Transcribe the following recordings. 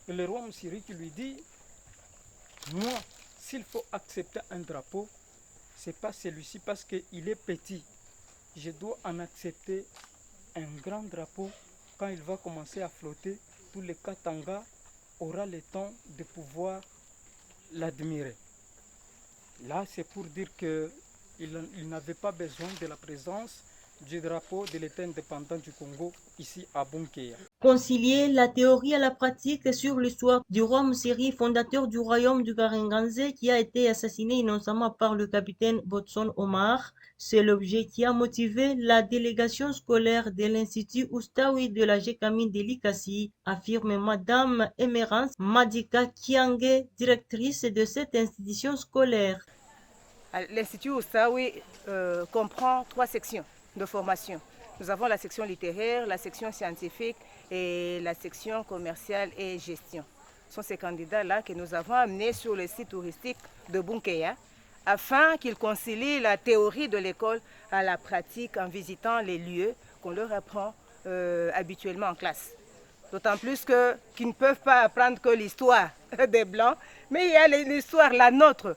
Et le roi Msiri qui lui dit, moi, s'il faut accepter un drapeau, c'est pas celui-ci parce qu'il est petit. Je dois en accepter un grand drapeau. Quand il va commencer à flotter, tous les Katanga aura le temps de pouvoir l'admirer. Là, c'est pour dire qu'il n'avait pas besoin de la présence du drapeau de l'État indépendant du Congo ici à Bunkeya. Concilier la théorie à la pratique sur l'histoire du roi Msiri, fondateur du royaume du Karenganze, qui a été assassiné innocemment par le capitaine Botson Omar, c'est l'objet qui a motivé la délégation scolaire de l'Institut Oustaoui de la Gécamine de Likasi, affirme Madame Emerance Madika Kiange, directrice de cette institution scolaire. L'Institut Oustaoui comprend 3 sections de formation. Nous avons la section littéraire, la section scientifique et la section commerciale et gestion. Ce sont ces candidats-là que nous avons amenés sur le site touristique de Bunkeya afin qu'ils concilient la théorie de l'école à la pratique en visitant les lieux qu'on leur apprend habituellement en classe. D'autant plus qu'ils ne peuvent pas apprendre que l'histoire des Blancs, mais il y a l'histoire, la nôtre.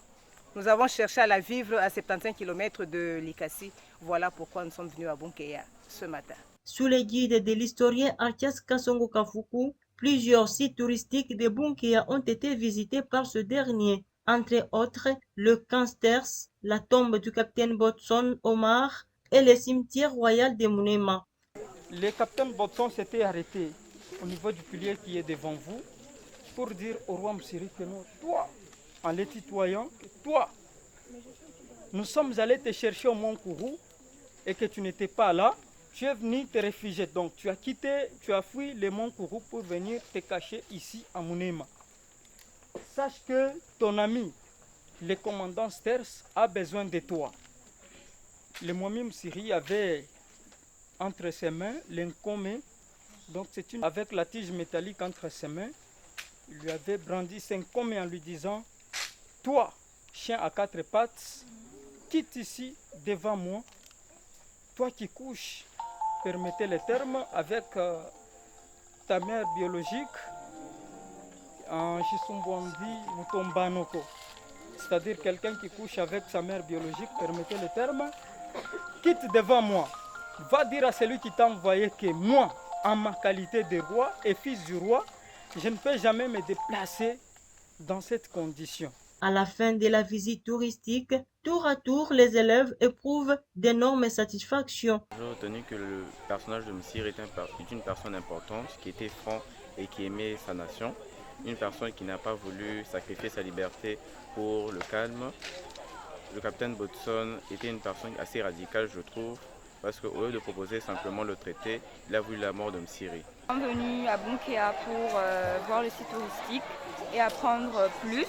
Nous avons cherché à la vivre à 75 km de Likasi. Voilà pourquoi nous sommes venus à Bunkeya ce matin. Sous les guides de l'historien Artias Kasongo Kafuku, plusieurs sites touristiques de Bunkeya ont été visités par ce dernier. Entre autres, le camp Sters, la tombe du capitaine Botson Omar et le cimetière royal de Munema. Le capitaine Botson s'était arrêté au niveau du pilier qui est devant vous pour dire au roi Msiri que non, toi, en les tutoyant, toi, nous sommes allés te chercher au Mont Kourou et que tu n'étais pas là, tu es venu te réfugier. Donc tu as fui le Mont Kourou pour venir te cacher ici à Munema. Sache que ton ami, le commandant Sters, a besoin de toi. Le Mwami Msiri avait entre ses mains l'incomé, donc c'est avec la tige métallique entre ses mains, il lui avait brandi son comé en lui disant, toi, chien à 4 pattes, quitte ici devant moi, toi qui couches, permettez les termes, avec ta mère biologique, en Chisumbondi Mutombanoko, c'est-à-dire quelqu'un qui couche avec sa mère biologique, permettez les termes, quitte devant moi, va dire à celui qui t'a envoyé que moi, en ma qualité de roi et fils du roi, je ne peux jamais me déplacer dans cette condition. À la fin de la visite touristique, tour à tour, les élèves éprouvent d'énormes satisfactions. J'ai retenu que le personnage de Msiri est une personne importante, qui était franc et qui aimait sa nation. Une personne qui n'a pas voulu sacrifier sa liberté pour le calme. Le capitaine Botson était une personne assez radicale, je trouve, parce qu'au lieu de proposer simplement le traité, il a voulu la mort de Msiri. Nous sommes venus à Bunkeya pour voir le site touristique et apprendre plus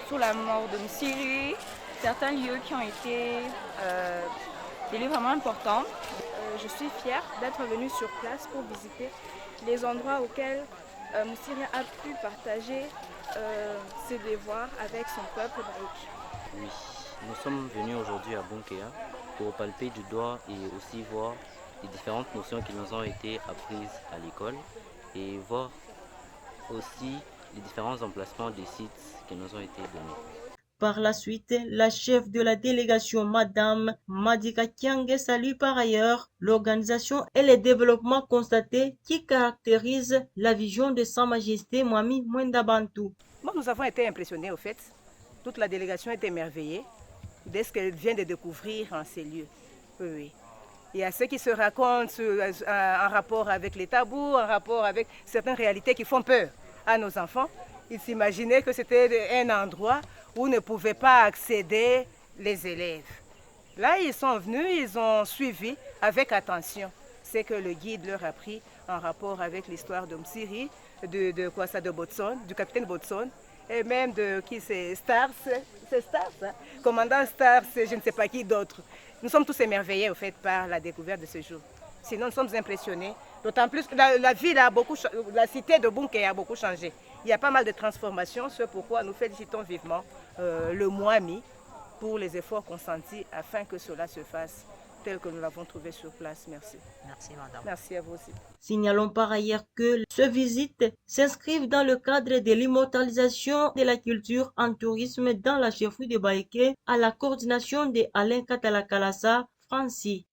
sur la mort de Msiri, certains lieux qui ont été des lieux vraiment importants. Je suis fière d'être venue sur place pour visiter les endroits auxquels Msiri a pu partager ses devoirs avec son peuple baïque. Oui, nous sommes venus aujourd'hui à Bunkeya pour palper du doigt et aussi voir les différentes notions qui nous ont été apprises à l'école et voir aussi les différents emplacements des sites qui nous ont été donnés. Par la suite, la chef de la délégation, Madame Madika Kiange, salue par ailleurs l'organisation et les développements constatés qui caractérisent la vision de Sa Majesté Mwami Mwenda Bantu. Bon, nous avons été impressionnés au fait. Toute la délégation est émerveillée de ce qu'elle vient de découvrir en ces lieux. Oui. Il y a ceux qui se racontent en rapport avec les tabous, en rapport avec certaines réalités qui font peur à nos enfants. Ils s'imaginaient que c'était un endroit où ne pouvaient pas accéder les élèves. Là, ils sont venus, ils ont suivi avec attention ce que le guide leur a pris en rapport avec l'histoire de Msiri, de Botson, du capitaine Botson, et même de qui c'est Stars, c'est Stars, hein? Commandant Stars, je ne sais pas qui d'autre. Nous sommes tous émerveillés au fait par la découverte de ce jour. Sinon, nous sommes impressionnés. D'autant plus que la ville a beaucoup, la cité de Bunkeya a beaucoup changé. Il y a pas mal de transformations, c'est pourquoi nous félicitons vivement le Mwami pour les efforts consentis afin que cela se fasse tel que nous l'avons trouvé sur place. Merci. Merci, madame. Merci à vous aussi. Signalons par ailleurs que ces visites s'inscrivent dans le cadre de l'immortalisation de la culture en tourisme dans la chefferie de Baïké à la coordination de Alain Katalakalasa, Francie.